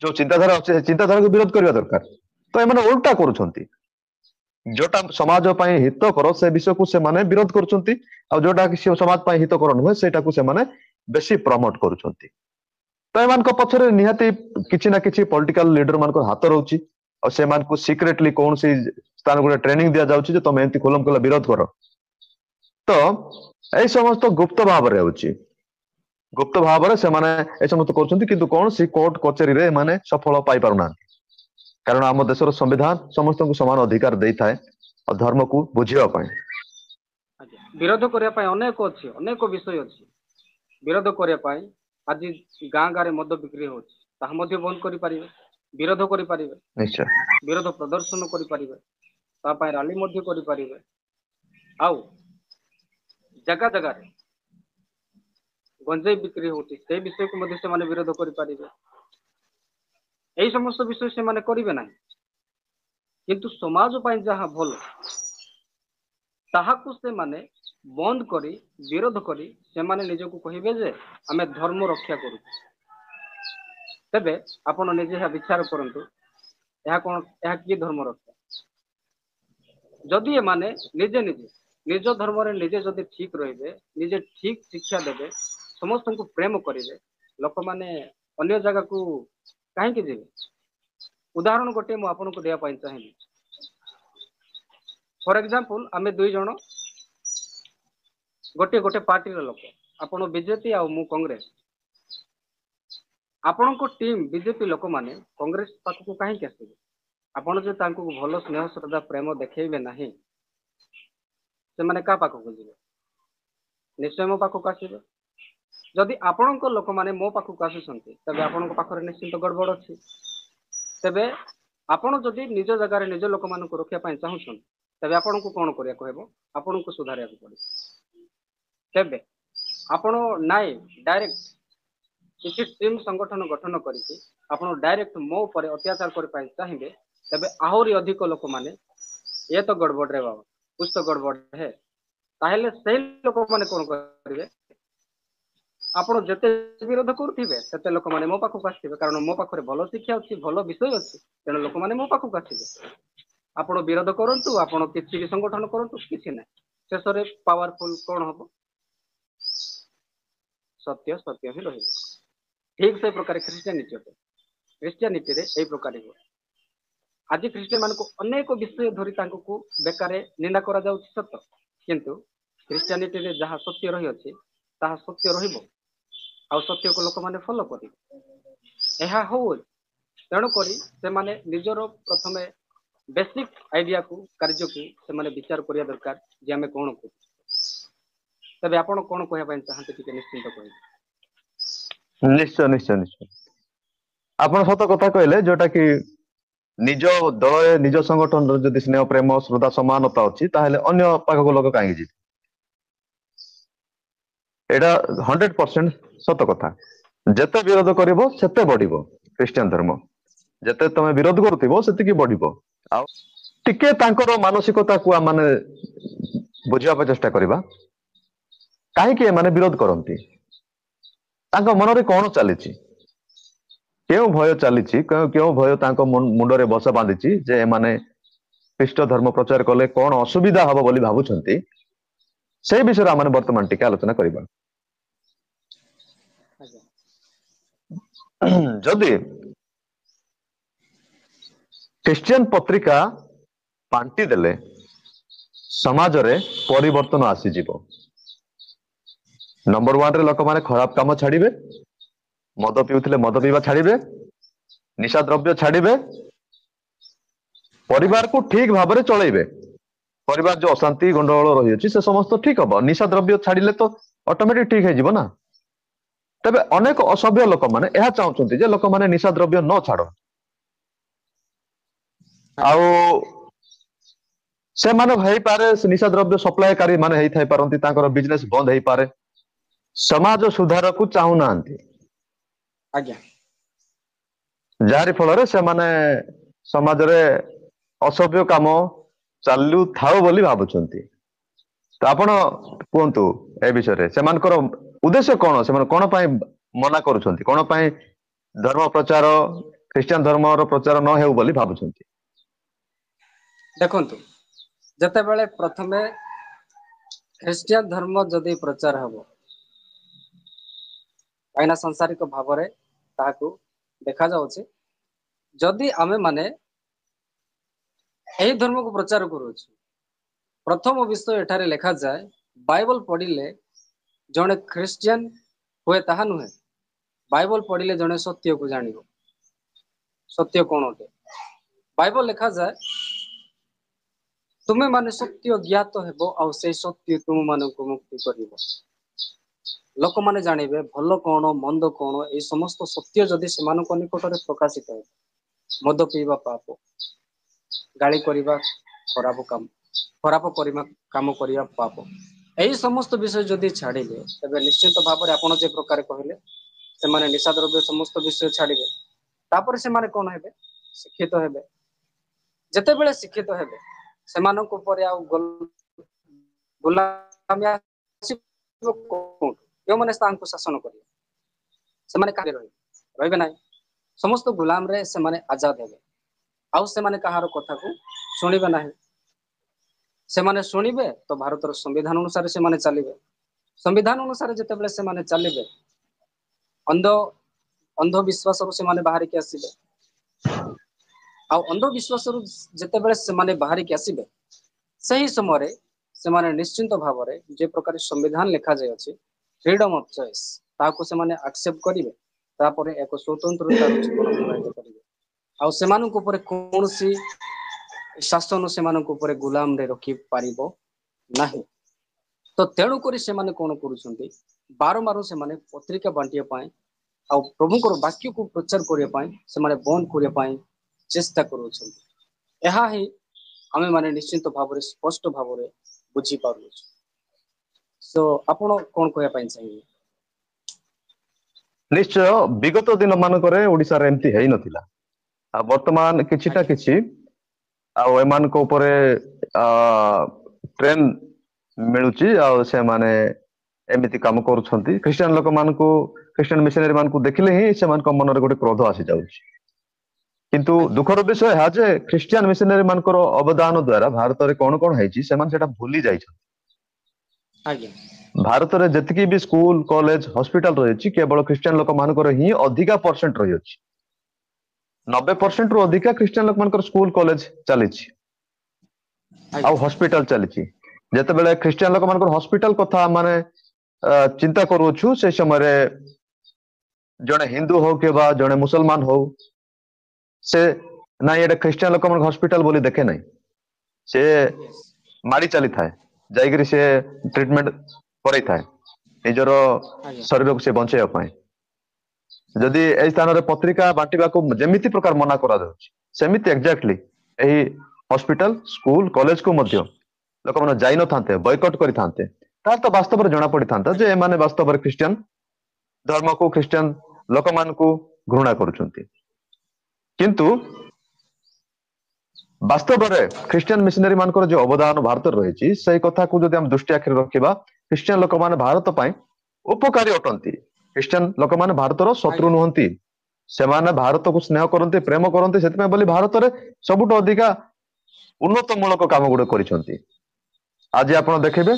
ଯୋଉ ଚିନ୍ତାଧାରା ଅଛି ସେ ଚିନ୍ତାଧାରାକୁ ବିରୋଧ କରିବା ଦରକାର ତ ଏମାନେ ଓଲଟା କରୁଛନ୍ତି ଯୋଉଟା ସମାଜ ପାଇଁ ହିତକର ସେ ବିଷୟକୁ ସେମାନେ ବିରୋଧ କରୁଛନ୍ତି ଆଉ ଯୋଉଟା କି ସମାଜ ପାଇଁ ହିତକର ନୁହେଁ ସେଇଟାକୁ ସେମାନେ ବେଶୀ ପ୍ରମୋଟ କରୁଛନ୍ତି ତ ଏମାନଙ୍କ ପଛରେ ନିହାତି କିଛି ନା କିଛି ପଲିଟିକାଲ ଲିଡର ମାନଙ୍କର ହାତ ରହୁଛି ଆଉ ସେମାନଙ୍କୁ ସିକ୍ରେଟଲି କୌଣସି ସ୍ଥାନ ଗୋଟେ ଟ୍ରେନିଂ ଦିଆଯାଉଛି ଯେ ତମେ ଏମିତି ଖୋଲମ ଖୋଲା ବିରୋଧ କର ତ ଏଇ ସମସ୍ତ ଗୁପ୍ତ ଭାବରେ ହେଉଛି ଗୁପ୍ତ ଭାବରେ ସେମାନେ ଏ ସମସ୍ତ କରୁଛନ୍ତି କିନ୍ତୁ କୌଣସି କୋର୍ଟ କଚେରୀରେ ଏମାନେ ସଫଳ ପାଇପାରୁନାହାନ୍ତି କାରଣ ଆମ ଦେଶର ସମ୍ବିଧାନ ସମସ୍ତଙ୍କୁ ସମାନ ଅଧିକାର ଦେଇଥାଏ ଆଉ ଧର୍ମକୁ ବୁଝିବା ପାଇଁ ଆଜ୍ଞା ବିରୋଧ କରିବା ପାଇଁ ଅନେକ ଅଛି ଅନେକ ବିଷୟ ଅଛି ବିରୋଧ କରିବା ପାଇଁ ଆଜି ଗାଁ ଗାଁରେ ମଦ ବିକ୍ରି ହେଉଛି ତାହା ମଧ୍ୟ ବନ୍ଦ କରିପାରିବେ ବିରୋଧ କରିପାରିବେ ନିଶ୍ଚୟ ବିରୋଧ ପ୍ରଦର୍ଶନ କରିପାରିବେ ତା ପାଇଁ ରାଲି ମଧ୍ୟ କରିପାରିବେ ଆଉ ଜାଗା ଜାଗାରେ ଗଞ୍ଜେଇ ବିକ୍ରି ହଉଛି ସେଇ ବିଷୟକୁ ମଧ୍ୟ ସେମାନେ ବିରୋଧ କରିପାରିବେ। ଏଇ ସମସ୍ତ ବିଷୟ ସେମାନେ କରିବେ ନାହିଁ, କିନ୍ତୁ ସମାଜ ପାଇଁ ଯାହା ଭଲ ତାହାକୁ ସେମାନେ ବନ୍ଦ କରି ବିରୋଧ କରି ସେମାନେ ନିଜକୁ କହିବେ ଯେ ଆମେ ଧର୍ମ ରକ୍ଷା କରୁଛୁ। ତେବେ ଆପଣ ନିଜେ ଏହା ବିଚାର କରନ୍ତୁ, ଏହା କି ଧର୍ମ ରକ୍ଷା? ଯଦି ଏମାନେ ନିଜେ ନିଜେ ନିଜ ଧର୍ମରେ ନିଜେ ଯଦି ଠିକ ରହିବେ, ନିଜେ ଠିକ ଶିକ୍ଷା ଦେବେ, ସମସ୍ତଙ୍କୁ ପ୍ରେମ କରିବେ, ଲୋକମାନେ ଅନ୍ୟ ଜାଗାକୁ କାହିଁକି ଯିବେ? ଉଦାହରଣ ଗୋଟିଏ ମୁଁ ଆପଣଙ୍କୁ ଦେବା ପାଇଁ ଚାହିଁବି। ଫର ଏକ୍ସାମ୍ପଲ, ଆମେ ଦୁଇ ଜଣ ଗୋଟେ ପାର୍ଟିର ଲୋକ, ଆପଣ ବିଜେପି ଆଉ ମୁଁ କଂଗ୍ରେସ। ଆପଣଙ୍କ ଟିମ୍ ବିଜେପି ଲୋକମାନେ କଂଗ୍ରେସ ପାଖକୁ କାହିଁକି ଆସିବେ? ଆପଣ ଯଦି ତାଙ୍କୁ ଭଲ ସ୍ନେହ ଶ୍ରଦ୍ଧା ପ୍ରେମ ଦେଖେଇବେ ନାହିଁ, ସେମାନେ କାହା ପାଖକୁ ଯିବେ? ନିଶ୍ଚୟ ମୋ ପାଖକୁ ଆସିବେ। ଯଦି ଆପଣଙ୍କ ଲୋକମାନେ ମୋ ପାଖକୁ ଆସୁଛନ୍ତି, ତେବେ ଆପଣଙ୍କ ପାଖରେ ନିଶ୍ଚିନ୍ତ ଗଡ଼ବଡ଼ ଅଛି। ତେବେ ଆପଣ ଯଦି ନିଜ ଜାଗାରେ ନିଜ ଲୋକମାନଙ୍କୁ ରଖିବା ପାଇଁ ଚାହୁଁଛନ୍ତି, ତେବେ ଆପଣଙ୍କୁ କଣ କରିବାକୁ ହେବ? ଆପଣଙ୍କୁ ସୁଧାରିବାକୁ ପଡ଼ିବ। ତେବେ ଆପଣ ନାଇଁ ଡାଇରେକ୍ଟ କିଛି ଟିମ୍ ସଂଗଠନ ଗଠନ କରିକି ଆପଣ ଡାଇରେକ୍ଟ ମୋ ଉପରେ ଅତ୍ୟାଚାର କରିବା ପାଇଁ ଚାହିଁବେ, ତେବେ ଆହୁରି ଅଧିକ ଲୋକମାନେ ଏ ତ ଗଡ଼ବଡ଼ ରେ ବାବା, କୁछ ତ ଗଡ଼ବଡ଼ ହେ, ତାହେଲେ ସେଇ ଲୋକମାନେ କଣ କରିବେ? ଆପଣ ଯେତେ ବିରୋଧ କରୁଥିବେ ସେତେ ଲୋକମାନେ ମୋ ପାଖକୁ ଆସିଥିବେ, କାରଣ ମୋ ପାଖରେ ଭଲ ଶିକ୍ଷା ଅଛି, ଭଲ ବିଷୟ ଅଛି, ତେଣୁ ଲୋକମାନେ ମୋ ପାଖକୁ ଆସିବେ। ଆପଣ ବିରୋଧ କରନ୍ତୁ, ଆପଣ କିଛି ବି ସଂଗଠନ କରନ୍ତୁ, କିଛି ନାହିଁ, ଶେଷରେ ପାୱାରଫୁଲ କଣ ହବ? ସତ୍ୟ ସତ୍ୟ ହିଁ ରହିବ। ଠିକ ସେ ପ୍ରକାର ଖ୍ରୀଷ୍ଟିଆନିଟିରେ ଏଇ ପ୍ରକାର ହୁଏ। ଆଜି ଖ୍ରୀଷ୍ଟିଆନ ମାନଙ୍କୁ ଅନେକ ବିଷୟ ଧରି ତାଙ୍କୁ ବେକାରେ ନିନ୍ଦା କରାଯାଉଛି ସତ, କିନ୍ତୁ ଖ୍ରୀଷ୍ଟିଆନିଟିରେ ଯାହା ସତ୍ୟ ରହିଅଛି ତାହା ସତ୍ୟ ରହିବ, ଆଉ ସତ୍ୟକୁ ଲୋକମାନେ ଫଲୋ କରିବେ। ଏହା ହଉ, ତେଣୁକରି ସେମାନେ ନିଜର ପ୍ରଥମେ ବେସିକ ଆଇଡିଆକୁ କାର୍ଯ୍ୟକୁ ସେମାନେ ବିଚାର କରିବା ଦରକାର ଯେ ଆମେ କଣ କରୁ। ତେବେ ଆପଣ କଣ କହିବା ପାଇଁ ଚାହାନ୍ତି ଟିକେ ନିଶ୍ଚିନ୍ତ କହିବେ। ନିଶ୍ଚୟ ନିଶ୍ଚୟ ନିଶ୍ଚୟ, ଆପଣ ସତ କଥା କହିଲେ, ଯୋଉଟା କି ନିଜ ଦଳରେ ନିଜ ସଂଗଠନର ଯଦି ସ୍ନେହ ପ୍ରେମ ଶ୍ରଦ୍ଧା ସମାନତା ଅଛି, ତାହେଲେ ଅନ୍ୟ ପାଖକୁ ଲୋକ କାହିଁକି ଯିବେ? ଏଇଟା 100% ସତ କଥା। ଯେତେ ବିରୋଧ କରିବ ସେତେ ବଢିବ ଖ୍ରୀଷ୍ଟିଆନ ଧର୍ମ। ଯେତେ ତମେ ବିରୋଧ କରୁଥିବ ସେତିକି ବଢିବ। ଆଉ ଟିକେ ତାଙ୍କର ମାନସିକତାକୁ ଆମେ ବୁଝିବା ପାଇଁ ଚେଷ୍ଟା କରିବା। କାହିଁକି ଏମାନେ ବିରୋଧ କରନ୍ତି? ତାଙ୍କ ମନରେ କଣ ଚାଲିଛି? କେଉଁ ଭୟ ଚାଲିଛି? କେଉଁ ଭୟ ତାଙ୍କ ମୁଣ୍ଡରେ ବସା ବାନ୍ଧିଛି ଯେ ଏମାନେ ଖ୍ରୀଷ୍ଟ ଧର୍ମ ପ୍ରଚାର କଲେ କଣ ଅସୁବିଧା ହବ ବୋଲି ଭାବୁଛନ୍ତି? ସେଇ ବିଷୟରେ ଆମେ ବର୍ତ୍ତମାନ ଟିକେ ଆଲୋଚନା କରିବା। ଆଜ୍ଞା। ଯଦି ଖ୍ରୀଷ୍ଟିଆନ ପତ୍ରିକା ବାଣ୍ଟି ଦେଲେ ସମାଜରେ ପରିବର୍ତ୍ତନ ଆସିଯିବ। ନମ୍ବର 1 ରେ ଲୋକମାନେ ଖରାପ କାମ ଛାଡିବେ, ମଦ ପିଉଥିଲେ ମଦ ପିଇବା ଛାଡିବେ, ନିଶା ଦ୍ରବ୍ୟ ଛାଡିବେ, ପରିବାରକୁ ଠିକ ଭାବରେ ଚଳେଇବେ। ପରିବାର ଯୋଉ ଅଶାନ୍ତି ଗଣ୍ଡଗୋଳ ରହିଅଛି ସେ ସମସ୍ତ ଠିକ ହବ। ନିଶା ଦ୍ରବ୍ୟ ଛାଡିଲେ ତ ଅଟୋମେଟିକ ଠିକ ହେଇଯିବ ନା। ତେବେ ଅନେକ ଅସଭ୍ୟ ଲୋକମାନେ ଏହା ଚାହୁଁଛନ୍ତି ଯେ ଲୋକମାନେ ନିଶା ଦ୍ରବ୍ୟ ନ ଛାଡନ୍ତୁ। ଆଉ ସେମାନେ ହେଇପାରେ ନିଶା ଦ୍ରବ୍ୟ ସପ୍ଲାଏକାରୀ ମାନେ ହେଇଥାଇ ପାରନ୍ତି, ତାଙ୍କର ବିଜନେସ ବନ୍ଦ ହେଇପାରେ, ସମାଜ ସୁଧାରକୁ ଚାହୁଁନାହାନ୍ତି। ଆଜ୍ଞା। ଯାହାରି ଫଳରେ ସେମାନେ ସମାଜରେ ଅସଭ୍ୟ କାମ ଚାଲୁଥାଉ ବୋଲି ଭାବୁଛନ୍ତି। ତ ଆପଣ କୁହନ୍ତୁ ଏ ବିଷୟରେ, ସେମାନଙ୍କର ଉଦ୍ଦେଶ୍ୟ କଣ? ସେମାନେ କଣ ପାଇଁ ମନା କରୁଛନ୍ତି? କଣ ପାଇଁ ଧର୍ମ ପ୍ରଚାର, ଖ୍ରୀଷ୍ଟିଆନ ଧର୍ମର ପ୍ରଚାର ନ ହେଉ ବୋଲି ଭାବୁଛନ୍ତି? ଦେଖନ୍ତୁ, ଯେତେବେଳେ ପ୍ରଥମେ ଖ୍ରୀଷ୍ଟିଆନ ଧର୍ମ ଯଦି ପ୍ରଚାର ହବ, କାହିଁକିନା ସଂସାରିକ ଭାବରେ ତାହାକୁ ଦେଖାଯାଉଛି, ଯଦି ଆମେ ମାନେ ଏହି ଧର୍ମକୁ ପ୍ରଚାର କରୁଅଛୁ, ପ୍ରଥମ ବିଷୟ ଏଠାରେ ଲେଖାଯାଏ, ବାଇବଲ ପଢିଲେ ଜଣେ ଖ୍ରୀଷ୍ଟିଆନ ହୁଏ ତାହା ନୁହେଁ, ବାଇବଲ ପଢିଲେ ଜଣେ ସତ୍ୟକୁ ଜାଣିବ। ସତ୍ୟ କଣ ଅଟେ? ବାଇବଲ ଲେଖାଯାଏ, ତୁମେ ମାନେ ସତ୍ୟ ଜ୍ଞାତ ହେବ ଆଉ ସେଇ ସତ୍ୟ ତୁମ ମାନଙ୍କୁ ମୁକ୍ତି କରିବ। ଲୋକମାନେ ଜାଣିବେ ଭଲ କଣ ମନ୍ଦ କଣ, ଏଇ ସମସ୍ତ ସତ୍ୟ ଯଦି ସେମାନଙ୍କ ନିକଟରେ ପ୍ରକାଶିତ ହେବ। ମଦ ପିଇବା ପାପ, ଗାଳି କରିବା ଖରାପ କାମ, ଖରାପ କାମ କରିବା ପାପ, ଏହି ସମସ୍ତ ବିଷୟ ଯଦି ଛାଡ଼ିବେ ତେବେ ନିଶ୍ଚିତ ଭାବରେ ଆପଣ ଯେ ପ୍ରକାର କହିଲେ ସେମାନେ ନିଶା ଦ୍ରବ୍ୟ ସମସ୍ତ ବିଷୟ ଛାଡ଼ିବେ। ତାପରେ ସେମାନେ କଣ ହେବେ? ଶିକ୍ଷିତ ହେବେ। ଯେତେବେଳେ ଶିକ୍ଷିତ ହେବେ ସେମାନଙ୍କ ଉପରେ ଆଉ ଗୋଲାମୀ ଆସିବ କୋଉଠୁ? କେଉଁମାନେ ତାଙ୍କୁ ଶାସନ କରିବେ? ସେମାନେ କାହାରେ ରହିବେ? ରହିବେ ନାହିଁ। ସମସ୍ତ ଗୁଲାମରେ ସେମାନେ ଆଜାଦ ହେବେ। ଆଉ ସେମାନେ କାହାର କଥାକୁ ଶୁଣିବେ ନାହିଁ। ସେମାନେ ଶୁଣିବେ ତ ଭାରତର ସମ୍ବିଧାନ ଅନୁସାରେ ସେମାନେ ଚାଲିବେ। ସମ୍ବିଧାନ ଅନୁସାରେ ଯେତେବେଳେ ସେମାନେ ଚାଲିବେ ଅନ୍ଧବିଶ୍ୱାସରୁ ସେମାନେ ବାହାରିକି ଆସିବେ। ଆଉ ଅନ୍ଧବିଶ୍ୱାସରୁ ଯେତେବେଳେ ସେମାନେ ବାହାରିକି ଆସିବେ ସେହି ସମୟରେ ସେମାନେ ନିଶ୍ଚିନ୍ତ ଭାବରେ ଯେ ପ୍ରକାର ସମ୍ବିଧାନ ଲେଖାଯାଇଅଛି ଫ୍ରିଡମ ଅଫ ଚଏସ୍ ତାହାକୁ ସେମାନେ ଆକ୍ସେପ୍ଟ କରିବେ। ତାପରେ ଏକ ସ୍ୱତନ୍ତ୍ର ଜୀବନ ଅତିବାହିତ କରିବେ। ଆଉ ସେମାନଙ୍କ ଉପରେ କୌଣସି ଶାସନ ସେମାନଙ୍କ ଉପରେ ଗୁଲାମରେ ରଖିପାରିବ ନାହିଁ। ତ ତେଣୁ କରି ସେମାନେ କଣ କରୁଛନ୍ତି? ବାରମ୍ବାର ସେମାନେ ପତ୍ରିକା ବାଣ୍ଟିବା ପାଇଁ ଆଉ ପ୍ରଭୁଙ୍କର ବାକ୍ୟକୁ ପ୍ରଚାର କରିବା ପାଇଁ ସେମାନେ ବନ୍ଦ କରିବା ପାଇଁ ଚେଷ୍ଟା କରୁଅଛନ୍ତି। ଏହା ହିଁ ଆମେ ମାନେ ନିଶ୍ଚିତ ଭାବରେ ସ୍ପଷ୍ଟ ଭାବରେ ବୁଝିପାରୁଅଛୁ। ଆପଣ କଣ କହିବା ପାଇଁ ଚାହିଁବେ? ନିଶ୍ଚୟ ବିଗତ ଦିନ ମାନଙ୍କରେ ଓଡିଶାରେ ଏମିତି ହେଇନଥିଲା। ଆଉ ବର୍ତ୍ତମାନ କିଛିଟା ଆଜ୍ଞା କିଛି ଆଉ ଏମାନଙ୍କ ଉପରେ ଟ୍ରେନ ମିଳୁଛି ଆଉ ସେମାନେ ଏମିତି କାମ କରୁଛନ୍ତି। ଖ୍ରୀଷ୍ଟିଆନ ଲୋକମାନଙ୍କୁ ଖ୍ରୀଷ୍ଟିଆନ ମିଶନାରୀ ମାନଙ୍କୁ ଦେଖିଲେ ହିଁ ସେମାନଙ୍କ ମନରେ ଗୋଟେ କ୍ରୋଧ ଆସିଯାଉଛି। କିନ୍ତୁ ଆଜ୍ଞା ଦୁଃଖର ବିଷୟ ଏହା ଯେ ଖ୍ରୀଷ୍ଟିଆନ ମିଶନାରୀ ମାନଙ୍କର ଅବଦାନ ଦ୍ଵାରା ଭାରତରେ କଣ କଣ ହେଇଛି ସେମାନେ ସେଟା ଭୁଲି ଯାଇଛନ୍ତି। ଆଜ୍ଞା ଭାରତରେ ଯେତିକି ବି ସ୍କୁଲ କଲେଜ ହସ୍ପିଟାଲ ରହିଛି କେବଳ ଖ୍ରୀଷ୍ଟିଆନ ଲୋକ ମାନଙ୍କର ହିଁ ଅଧିକା ପରସେଣ୍ଟ ରହିଅଛି। ଆଜ୍ଞା 90% ରୁ ଅଧିକା ଖ୍ରୀଷ୍ଟିଆନ ଲୋକମାନଙ୍କର ସ୍କୁଲ କଲେଜ ଚାଲିଛି। ଆଉ ଆଜ୍ଞା ହସ୍ପିଟାଲ ଚାଲିଛି। ଯେତେବେଳେ ଖ୍ରୀଷ୍ଟିଆନ ଲୋକମାନଙ୍କର ହସ୍ପିଟାଲ କଥା ମାନେ ଚିନ୍ତା କରୁଅଛୁ ସେ ସମୟରେ ଜଣେ ହିନ୍ଦୁ ହଉ କିମ୍ବା ଜଣେ ମୁସଲମାନ ହଉ ସେ ନାଇଁ ଏଟା ଖ୍ରୀଷ୍ଟିଆନ ଲୋକମାନଙ୍କ ହସ୍ପିଟାଲ ବୋଲି ଦେଖେ ନାହିଁ। ସେ ୟେସ୍ ମାଡି ଚାଲିଥାଏ। ଯାଇକିରି ସେ ଟ୍ରିଟମେଣ୍ଟ କରେଇଥାଏ ନିଜର ଆଜ୍ଞା ଶରୀରକୁ ସେ ବଞ୍ଚେଇବା ପାଇଁ। ଯଦି ଏଇ ସ୍ଥାନରେ ପତ୍ରିକା ବାଣ୍ଟିବାକୁ ଯେମିତି ପ୍ରକାର ମନା କରାଯାଉଛି ସେମିତି ଏକ୍ଜାକ୍ଟଲି ଏହି ହସ୍ପିଟାଲ ସ୍କୁଲ କଲେଜକୁ ମଧ୍ୟ ଲୋକମାନେ ଯାଇନଥାନ୍ତେ ବୟକଟ କରିଥାନ୍ତେ ତାହେଲେ ତ ବାସ୍ତବରେ ଜଣା ପଡିଥାନ୍ତା ଯେ ଆଜ୍ଞା ଏମାନେ ବାସ୍ତବରେ ଖ୍ରୀଷ୍ଟିଆନ ଧର୍ମକୁ ଖ୍ରୀଷ୍ଟିଆନ ଲୋକମାନଙ୍କୁ ଘୃଣା କରୁଛନ୍ତି। କିନ୍ତୁ ବାସ୍ତବରେ ଖ୍ରୀଷ୍ଟିଆନ ମିଶନାରୀ ମାନଙ୍କର ଯୋଉ ଅବଦାନ ଭାରତରେ ରହିଛି ସେଇ କଥାକୁ ଯଦି ଆମେ ଦୃଷ୍ଟି ଆଖିରେ ରଖିବା ଖ୍ରୀଷ୍ଟିଆନ ଲୋକମାନେ ଭାରତ ପାଇଁ ଉପକାରୀ ଅଟନ୍ତି। ଖ୍ରୀଷ୍ଟିଆନ ଲୋକମାନେ ଭାରତର ଶତ୍ରୁ ଆଜ୍ଞା ନୁହନ୍ତି। ସେମାନେ ଭାରତକୁ ସ୍ନେହ କରନ୍ତି ପ୍ରେମ କରନ୍ତି ସେଥିପାଇଁ ବୋଲି ଭାରତରେ ସବୁଠୁ ଅଧିକା ଉନ୍ନତ ମୂଳକ କାମ ଗୁଡିକ କରିଛନ୍ତି। ଆଜି ଆପଣ ଦେଖିବେ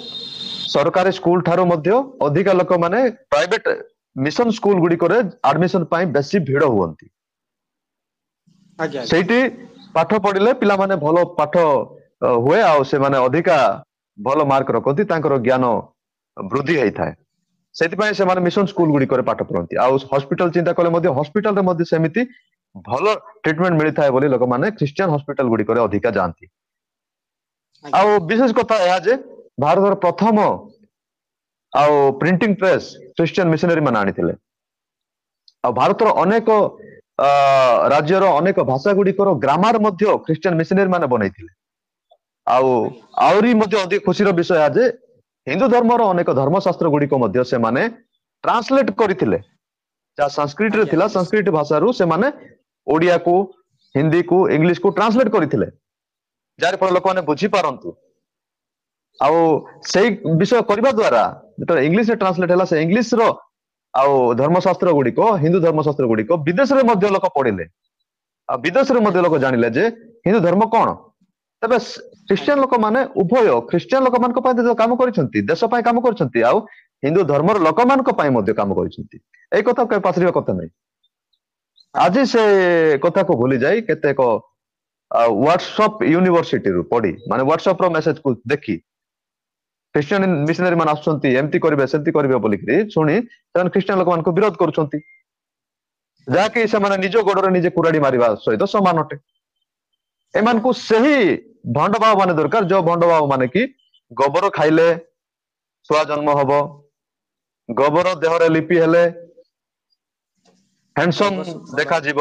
ସରକାରୀ ସ୍କୁଲ ଠାରୁ ମଧ୍ୟ ଅଧିକା ଲୋକମାନେ ପ୍ରାଇଭେଟ ମିଶନ ସ୍କୁଲ ଗୁଡିକରେ ଆଡମିସନ ପାଇଁ ବେଶୀ ଭିଡ ହୁଅନ୍ତି। ଆଜ୍ଞା ଆଜ୍ଞା ସେଇଠି ପାଠ ପଢିଲେ ପିଲାମାନେ ଭଲ ପାଠ ହୁଏ ଆଉ ସେମାନେ ଅଧିକା ଭଲ ମାର୍କ ରଖନ୍ତି ତାଙ୍କର ଜ୍ଞାନ ବୃଦ୍ଧି ହେଇଥାଏ। ସେଥିପାଇଁ ସେମାନେ ମିଶନ ସ୍କୁଲ ଆଜ୍ଞା ଗୁଡିକରେ ପାଠ ପଢନ୍ତି। ଆଉ ହସ୍ପିଟାଲ ଚିନ୍ତା କଲେ ମଧ୍ୟ ହସ୍ପିଟାଲରେ ମଧ୍ୟ ସେମିତି ଭଲ ଟ୍ରିଟମେଣ୍ଟ ମିଳିଥାଏ ବୋଲି ଲୋକମାନେ ଖ୍ରୀଷ୍ଟିଆନ ହସ୍ପିଟାଲ ଗୁଡିକରେ ଅଧିକା ଯାଆନ୍ତି। ଆଜ୍ଞା ଆଉ ବିଶେଷ କଥା ଏହା ଯେ ଭାରତର ପ୍ରଥମ ଆଉ ପ୍ରିଣ୍ଟିଂ ପ୍ରେସ୍ ଖ୍ରୀଷ୍ଟିଆନ ମିଶନାରୀ ମାନେ ଆଣିଥିଲେ। ଆଉ ଭାରତର ଅନେକ ରାଜ୍ୟର ଅନେକ ଭାଷା ଗୁଡିକର ଗ୍ରାମାର ମଧ୍ୟ ଖ୍ରୀଷ୍ଟିଆନ ମିଶନାରୀ ମାନେ ବନେଇଥିଲେ। ଆଉ ଆଜ୍ଞା ଆହୁରି ମଧ୍ୟ ଅଧିକ ଖୁସିର ବିଷୟ ଯେ ହିନ୍ଦୁ ଧର୍ମର ଅନେକ ଧର୍ମଶାସ୍ତ୍ର ଗୁଡିକ ମଧ୍ୟ ସେମାନେ ଟ୍ରାନ୍ସଲେଟ କରିଥିଲେ। ଯାହା ସଂସ୍କୃତରେ ଆଜ୍ଞା ଥିଲା ଆଜ୍ଞା ନିଶ୍ଚୟ ସଂସ୍କୃତ ଭାଷାରୁ ସେମାନେ ଓଡିଆକୁ ହିନ୍ଦୀକୁ ଇଂଲିଶକୁ ଟ୍ରାନ୍ସଲେଟ କରିଥିଲେ। ଯାହାର ଫଳରେ ଲୋକମାନେ ବୁଝିପାରନ୍ତୁ। ଆଉ ସେଇ ବିଷୟ କରିବା ଦ୍ଵାରା ଯେତେବେଳେ ଇଂଲିଶରେ ଟ୍ରାନ୍ସଲେଟ ହେଲା ସେ ଇଂଲିଶର ଆଉ ଧର୍ମଶାସ୍ତ୍ର ଗୁଡିକ ହିନ୍ଦୁ ଧର୍ମଶାସ୍ତ୍ର ଗୁଡିକ ବିଦେଶରେ ମଧ୍ୟ ଲୋକ ପଢିଲେ। ଆଉ ବିଦେଶରେ ମଧ୍ୟ ଆଜ୍ଞା ଲୋକ ଜାଣିଲେ ଯେ ହିନ୍ଦୁ ଧର୍ମ କଣ। ତେବେ ଖ୍ରୀଷ୍ଟିଆନ ଆଜ୍ଞା ଲୋକମାନେ ଉଭୟ ଖ୍ରୀଷ୍ଟିଆନ ଲୋକମାନଙ୍କ ପାଇଁ କାମ କରିଛନ୍ତି ଦେଶ ପାଇଁ କାମ କରିଛନ୍ତି ଆଉ ହିନ୍ଦୁ ଧର୍ମର ଲୋକମାନଙ୍କ ପାଇଁ ମଧ୍ୟ କାମ କରିଛନ୍ତି। ଏଇ କଥା କେବେ ପାସରିବା କଥା ନାହିଁ। ଆଜ୍ଞା ଆଜି ସେ କଥାକୁ ଭୁଲି ଯାଇ କେତେକ ହ୍ୱାଟ୍ସଅପ୍ ୟୁନିଭର୍ସିଟିରୁ ପଢି ମାନେ ହ୍ୱାଟ୍ସଅପ ର ମେସେଜକୁ ଦେଖି ଖ୍ରୀଷ୍ଟିଆନ ମିଶନାରୀ ମାନେ ଆସୁଛନ୍ତି ଏମିତି କରିବେ ସେମିତି କରିବେ ବୋଲିକିରି ଶୁଣି ସେମାନେ ଖ୍ରୀଷ୍ଟିଆନ ଲୋକମାନଙ୍କୁ ବିରୋଧ କରୁଛନ୍ତି। ଆଜ୍ଞା ଯାହାକି ସେମାନେ ନିଜ ଗୋଡରେ ନିଜେ କୁରାଡି ମାରିବା ସହିତ ସମାନ ଅଟେ। ଆଜ୍ଞା ଏମାନଙ୍କୁ ସେହି ଭଣ୍ଡ ଭାବ ମାନେ ଦରକାର ଯୋଉ ଭଣ୍ଡ ଭାବ ମାନେ କି ଗୋବର ଖାଇଲେ ଛୁଆ ଜନ୍ମ ହବ। ଗୋବର ଦେହରେ ଲିପି ହେଲେ ରୋଗ ହ୍ୟାଣ୍ଡସମ ସୁଖ ହବ ଦେଖାଯିବ।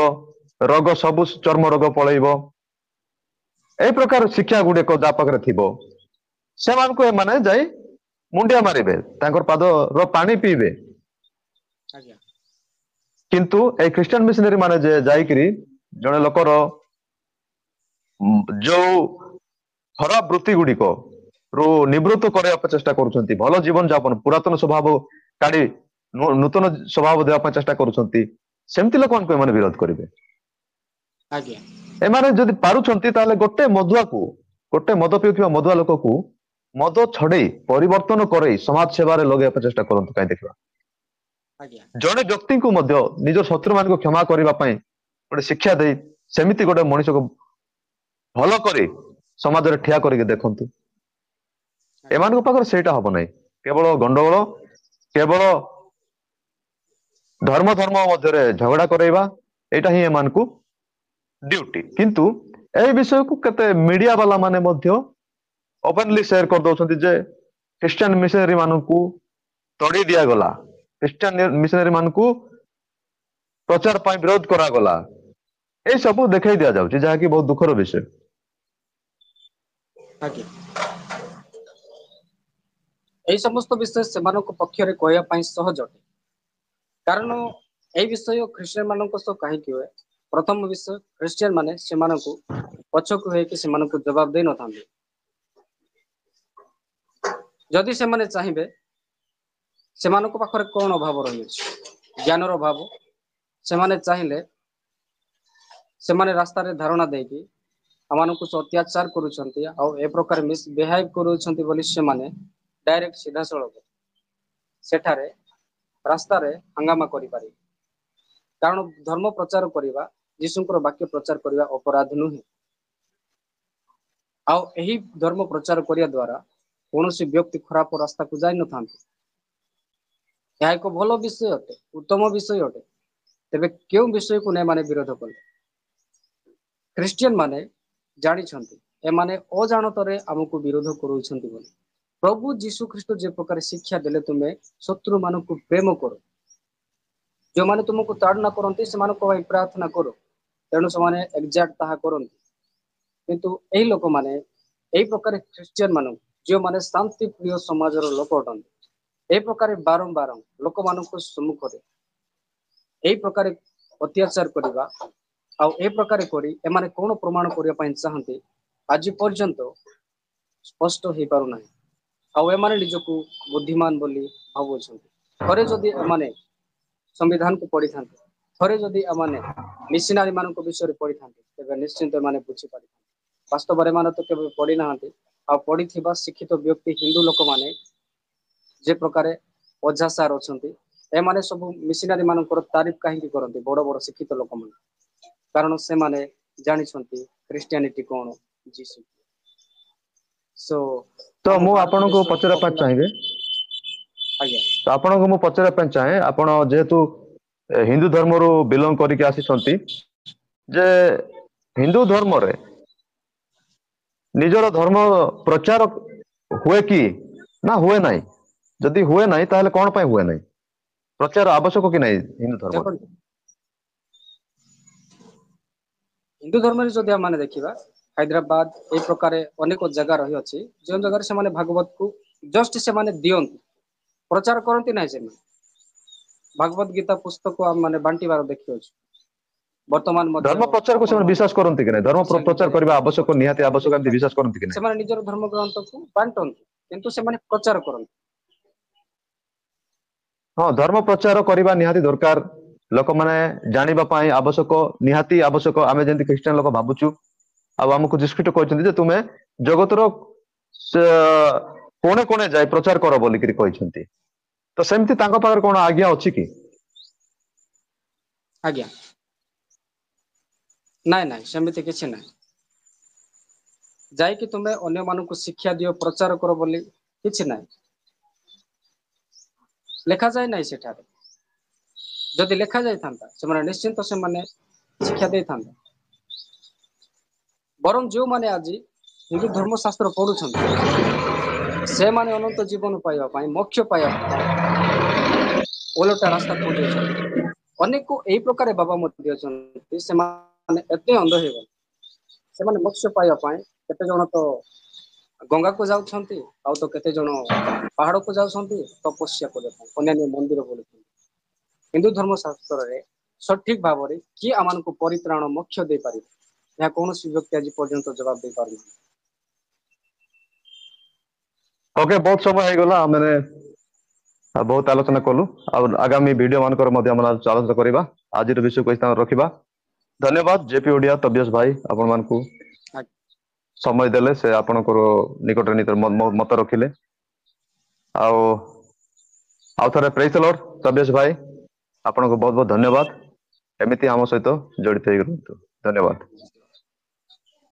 ରୋଗ ସବୁ ଚର୍ମ ରୋଗ ପଳେଇବ। ଏଇ ପ୍ରକାର ଶିକ୍ଷା ଗୁଡିକ ଯାହା ପାଖରେ ଥିବ ସେମାନଙ୍କୁ ଏମାନେ ଯାଇ ମୁଣ୍ଡିଆ ମାରିବେ, ତାଙ୍କର ପାଦର ପାଣି ପିଇବେ। ଆଜ୍ଞା କିନ୍ତୁ ଏଇ ଖ୍ରୀଷ୍ଟିଆନ ମିଶନାରୀ ମାନେ ଯେ ଯାଇକିରି ଜଣେ ଲୋକର ଯୋଉ ଖରାପ ବୃତ୍ତି ଗୁଡିକ ରୁ ନିବୃତ୍ତ କରିବାକୁ ଚେଷ୍ଟା କରୁଛନ୍ତି, ଭଲ ଜୀବନ ଯାପନ ପୁରାତନ ସ୍ୱଭାବ କାଢି ନୂତନ ସ୍ୱଭାବ ଦେବା ପାଇଁ ଚେଷ୍ଟା କରୁଛନ୍ତି, ସେମିତି ଲୋକମାନଙ୍କୁ ଏମାନେ ବିରୋଧ କରିବେ। ଆଜ୍ଞା ଏମାନେ ଯଦି ପାରୁଛନ୍ତି ତାହେଲେ ଗୋଟେ ମଦ ପିଉଥିବା ମଦୁଆ ଲୋକକୁ ମଦ ଛଡେଇ ପରିବର୍ତ୍ତନ କରେଇ ସମାଜ ସେବାରେ ଲଗେଇବା ପାଇଁ ଚେଷ୍ଟା କରନ୍ତୁ, କାହିଁ ଦେଖିବା। ଆଜ୍ଞା ଜଣେ ବ୍ୟକ୍ତିଙ୍କୁ ମଧ୍ୟ ନିଜ ଶତ୍ରୁ ମାନଙ୍କୁ କ୍ଷମା କରିବା ପାଇଁ ଗୋଟେ ଶିକ୍ଷା ଦେଇ ସେମିତି ଗୋଟେ ମଣିଷକୁ ଭଲ କରି ସମାଜରେ ଠିଆ କରିକି ଦେଖନ୍ତୁ। ଆଜ୍ଞା ଏମାନଙ୍କ ପାଖରେ ସେଇଟା ହବ ନାହିଁ, କେବଳ ଗଣ୍ଡଗୋଳ, କେବଳ ଧର୍ମ ମଧ୍ୟରେ ଝଗଡା କରାଇବା, ଏଇଟା ହିଁ ଏମାନଙ୍କୁ ଡ୍ୟୁଟି। କିନ୍ତୁ ଏହି ବିଷୟକୁ କେତେ ମିଡିଆ ବାଲା ମାନେ ମଧ୍ୟ ଓପେନଲି ସେୟାର କରିଦଉଛନ୍ତି ଯେ ଖ୍ରୀଷ୍ଟିଆନ ମିଶନାରୀ ମାନଙ୍କୁ ତଡି ଦିଆଗଲା, ଖ୍ରୀଷ୍ଟିଆନ ମିଶନାରୀ ମାନଙ୍କୁ ପ୍ରଚାର ପାଇଁ ବିରୋଧ କରାଗଲା, ଏଇ ସବୁ ଦେଖେଇ ଦିଆଯାଉଛି, ଯାହାକି ବହୁତ ଦୁଃଖର ବିଷୟ। ଆଜ୍ଞା ଏଇ ସମସ୍ତ ବିଷୟ ସେମାନଙ୍କ ପକ୍ଷରେ କହିବା ପାଇଁ ସହଜ ଅଟେ, କାରଣ ଏଇ ବିଷୟ ଖ୍ରୀଷ୍ଟିଆନ ମାନଙ୍କ ସହ କାହିଁକି ହୁଏ? ପ୍ରଥମ ବିଷୟ, ଖ୍ରୀଷ୍ଟିଆନ ମାନେ ସେମାନଙ୍କୁ ପଛକୁ ହେଇକି ସେମାନଙ୍କୁ ଜବାବ ଦେଇ ନଥାନ୍ତି। ଯଦି ସେମାନେ ଚାହିଁବେ, ସେମାନଙ୍କ ପାଖରେ କଣ ଅଭାବ ରହିଅଛି? ଜ୍ଞାନର ଅଭାବ। ସେମାନେ ଚାହିଁଲେ ସେମାନେ ରାସ୍ତାରେ ଧାରଣା ଦେଇକି ଆମମାନଙ୍କୁ ଅତ୍ୟାଚାର କରୁଛନ୍ତି ଆଉ ଏ ପ୍ରକାର ମିସବିହେଭ କରୁଛନ୍ତି ବୋଲି ସେମାନେ ଡାଇରେକ୍ଟ ସିଧାସଳଖ ସେଠାରେ ରାସ୍ତାରେ ହଙ୍ଗାମା କରିପାରିବେ। କାରଣ ଧର୍ମ ପ୍ରଚାର କରିବା, ଯୀଶୁଙ୍କର ବାକ୍ୟ ପ୍ରଚାର କରିବା ଅପରାଧ ନୁହେଁ। ଆଉ ଏହି ଧର୍ମ ପ୍ରଚାର କରିବା ଦ୍ଵାରା କୌଣସି ବ୍ୟକ୍ତି ଖରାପ ରାସ୍ତାକୁ ଯାଇନଥାନ୍ତି। ଏହା ଏକ ଭଲ ବିଷୟ ଅଟେ, ଉତ୍ତମ ବିଷୟ ଅଟେ। ତେବେ କେଉଁ ବିଷୟକୁ ନେଇ ମାନେ ବିରୋଧ କଲେ? ଖ୍ରୀଷ୍ଟିଆନ ମାନେ ଜାଣିଛନ୍ତି ଏମାନେ ଅଜାଣତରେ ଆମକୁ ବିରୋଧ କରୁଛନ୍ତି ବୋଲି। ପ୍ରଭୁ ଯୀଶୁ ଖ୍ରୀଷ୍ଟ ଯେ ପ୍ରକାର ଶିକ୍ଷା ଦେଲେ, ତୁମେ ଶତ୍ରୁ ମାନଙ୍କୁ ପ୍ରେମ କର। ଯୋଉମାନେ ତୁମକୁ ତାଡନା କରନ୍ତି ସେମାନଙ୍କ ପାଇଁ ପ୍ରାର୍ଥନା କର। ତେଣୁ ସେମାନେ ଏକ୍ଜାକ୍ଟ ତାହା କରନ୍ତି। କିନ୍ତୁ ଏହି ଲୋକମାନେ ଏଇ ପ୍ରକାର ଖ୍ରୀଷ୍ଟିଆନ ମାନଙ୍କୁ, ଯେଉଁମାନେ ଶାନ୍ତି ପ୍ରିୟ ସମାଜର ଲୋକ ଅଟନ୍ତି, ଏ ପ୍ରକାର ବାରମ୍ବାର ଲୋକମାନଙ୍କ ସମ୍ମୁଖରେ ଏଇ ପ୍ରକାର ଅତ୍ୟାଚାର କରିବା, ଆଉ ଏ ପ୍ରକାର କରି ଏମାନେ କଣ ପ୍ରମାଣ କରିବା ପାଇଁ ଚାହାନ୍ତି, ଆଜି ପର୍ଯ୍ୟନ୍ତ ସ୍ପଷ୍ଟ ହେଇପାରୁନାହିଁ। ଆଉ ଏମାନେ ନିଜକୁ ବୁଦ୍ଧିମାନ ବୋଲି ଭାବୁଅଛନ୍ତି। ଥରେ ଯଦି ଏମାନେ ସମ୍ବିଧାନକୁ ପଢିଥାନ୍ତେ, ଥରେ ଯଦି ଏମାନେ ମିଶନାରୀ ମାନଙ୍କ ବିଷୟରେ ପଢିଥାନ୍ତେ, ତେବେ ନିଶ୍ଚିନ୍ତ ଏମାନେ ବୁଝିପାରିଥାନ୍ତେ। ବାସ୍ତବରେ ଏମାନେ ତ କେବେ ପଢିନାହାନ୍ତି, ଆଉ ପଢିଥିବା ଶିକ୍ଷିତ ବ୍ୟକ୍ତି ହିନ୍ଦୁ ଲୋକମାନେ ଯେ ପ୍ରକାରେ ଓଝା ସାର୍ ଅଛନ୍ତି, ଏମାନେ ସବୁ ମିଶନାରୀ ମାନଙ୍କର ତାରିଫ କାହିଁକି କରନ୍ତି, ବଡ ବଡ ଶିକ୍ଷିତ ଲୋକମାନେ? କାରଣ ସେମାନେ ଜାଣିଛନ୍ତି ଖ୍ରୀଷ୍ଟିଆନିଟି କଣ, ଯୀଶୁ। ସୋ ତ ଆମ ମୁଁ ଭାରତ ଆପଣଙ୍କୁ ଦେଶର ପଚାରିବା ପାଇଁ ପପୁଲାର, ଚାହିଁବି, ଆଜ୍ଞା ତ ଆପଣଙ୍କୁ ମୁଁ ପଚାରିବା ପାଇଁ ଚାହେଁ, ଆପଣ ଯେହେତୁ ହିନ୍ଦୁ ଧର୍ମରୁ ବିଲଙ୍ଗ କରିକି ଆସିଛନ୍ତି, ଯେ ହିନ୍ଦୁ ଧର୍ମରେ ନିଜର ଧର୍ମ ପ୍ରଚାର ହୁଏ କି ନା ହୁଏ ନାହିଁ? ଯଦି ହୁଏ ନାହିଁ ତାହେଲେ କଣ ପାଇଁ ହୁଏ ନାହିଁ? ପ୍ରଚାର ଆବଶ୍ୟକ କି ନାହିଁ ହିନ୍ଦୁ ଧର୍ମରେ? ଦେଖନ୍ତୁ ହିନ୍ଦୁ ଧର୍ମରେ ଯଦି ଆମେ ଦେଖିବା, ହାଇଦ୍ରାବାଦ ଏଇ ପ୍ରକାର ଅନେକ ଜାଗା ରହିଅଛି, ଯେଉଁ ଜାଗାରେ ସେମାନେ ଭାଗବତକୁ ଜଷ୍ଟ ସେମାନେ ଦିଅନ୍ତି, ପ୍ରଚାର କରନ୍ତି ନାହିଁ ସେମାନେ। ଭାଗବତ ଗୀତା ପୁସ୍ତକ ଆମେ ମାନେ ବାଣ୍ଟିବାର ଦେଖିଅଛୁ। ବର୍ତ୍ତମାନ ମଧ୍ୟ ଧର୍ମ ପ୍ରଚାରକୁ ଆପଣ ସେମାନେ ମାନେ ବିଶ୍ୱାସ କରନ୍ତି କି ନାହିଁ? ଧର୍ମ ସୋସିଆଲ ପ୍ରଚାର ମିଡିଆରେ କରିବା ମଧ୍ୟ ଆବଶ୍ୟକ, ପଢୁଛନ୍ତି, ନିହାତି ଆପଣ ଆବଶ୍ୟକ, ଏମିତି ଦେଖିପାରିବେ। ବିଶ୍ୱାସ କରନ୍ତି କି ନାହିଁ? ସେମାନେ ନିଜର ଧର୍ମ ଗ୍ରନ୍ଥକୁ ବାଣ୍ଟନ୍ତି, କିନ୍ତୁ ସେମାନେ ପ୍ରଚାର କରନ୍ତି। ହଁ, ଧର୍ମ ପ୍ରଚାର କରିବା ନିହାତି ଦରକାର। ଲୋକମାନେ ଜାଣିବା ପାଇଁ ଆବଶ୍ୟକ, ନିହାତି ଆବଶ୍ୟକ। ଆମେ ଯେମିତି ଖ୍ରୀଷ୍ଟିଆନ ଲୋକ ଭାବୁଛୁ, ଆଉ ଆମକୁ ଯୀଶୁ ଖ୍ରୀଷ୍ଟ କହିଛନ୍ତି ଯେ ତୁମେ ଜଗତର ସେ କୋଣେ କୋଣେ ଯାଇ ପ୍ରଚାର କର ବୋଲିକିରି କହିଛନ୍ତି। ତ ସେମିତି ତାଙ୍କ ପାଖରେ କଣ ଆଜ୍ଞା ଅଛି କି? ଆଜ୍ଞା ନାଇଁ ନାଇଁ, ସେମିତି କିଛି ନାହିଁ। ଯାଇକି ତୁମେ ଅନ୍ୟମାନଙ୍କୁ ଶିକ୍ଷା ଦିଅ, ପ୍ରଚାର କର ବୋଲି କିଛି ନାହିଁ। ଲେଖାଯାଏ ନାହିଁ ସେଠାରେ। ଯଦି ଲେଖା ଯାଇଥାନ୍ତା, ସେମାନେ ନିଶ୍ଚିନ୍ତ ସେମାନେ ଶିକ୍ଷା ଦେଇଥାନ୍ତେ। ବରଂ ଯେଉଁମାନେ ଆଜି ହିନ୍ଦୁ ଧର୍ମଶାସ୍ତ୍ର ପଢୁଛନ୍ତି, ସେମାନେ ଅନନ୍ତ ଜୀବନ ପାଇବା ପାଇଁ, ମୋକ୍ଷ ପାଇବା ପାଇଁ ଓଲଟା ରାସ୍ତା ଖୋଜୁଛନ୍ତି। ଅନେକ ଏଇ ପ୍ରକାର ବାବା ମଧ୍ୟ ଅଛନ୍ତି, ସେମାନେ ଏତେ ଅନ୍ଧ ହେଇଗଲେ, ସେମାନେ ମୋକ୍ଷ ପାଇବା ପାଇଁ କେତେ ଜଣ ତ ଗଙ୍ଗାକୁ ଯାଉଛନ୍ତି, ଆଉ ତ କେତେ ଜଣ ପାହାଡକୁ ଯାଉଛନ୍ତି ତପସ୍ୟା କରିବା ପାଇଁ, ଅନ୍ୟାନ୍ୟ ମନ୍ଦିର ବୁଲୁଛନ୍ତି। ହିନ୍ଦୁ ଧର୍ମ ଶାସ୍ତ୍ରରେ ସଠିକ ଭାବରେ କିଏ ଆମମାନଙ୍କୁ ପରିତ୍ରାଣ ମୋକ୍ଷ ଦେଇପାରିବ, ଏହା କୌଣସି ବ୍ୟକ୍ତି ଆଜି ପର୍ଯ୍ୟନ୍ତ ଜବାବ ଦେଇପାରୁନାହିଁ। ଓକେ, ବହୁତ ସମୟ ହେଇଗଲା, ଆମେ ବହୁତ ଆଲୋଚନା କଲୁ। ଆଉ ଆଗାମୀ ଭିଡିଓ ମାନଙ୍କର ମଧ୍ୟ ଆମେ ଆଲୋଚନା କରିବା। ଆଜିର ବିଷୟକୁ ଏଇ ସ୍ଥାନରେ ରଖିବା। ଧନ୍ୟବାଦ ଜେପି ଓଡିଆ ତବ୍ୟସ ଭାଇ, ଆପଣ ମାନଙ୍କୁ ଆଜ୍ଞା। ସମୟ ଦେଲେ, ସେ ଆପଣଙ୍କର ନିକଟରେ ମତ ରଖିଲେ। ଆଉ ଆଉ ଥରେ ପ୍ରେଜ ଦ ଲର୍ଡ ତବ୍ୟସ ଭାଇ, ଆପଣଙ୍କୁ ବହୁତ ବହୁତ ଧନ୍ୟବାଦ। ଏମିତି ଆମ ସହିତ ଜଡିତ ହେଇକି ରୁହନ୍ତୁ। ଧନ୍ୟବାଦ।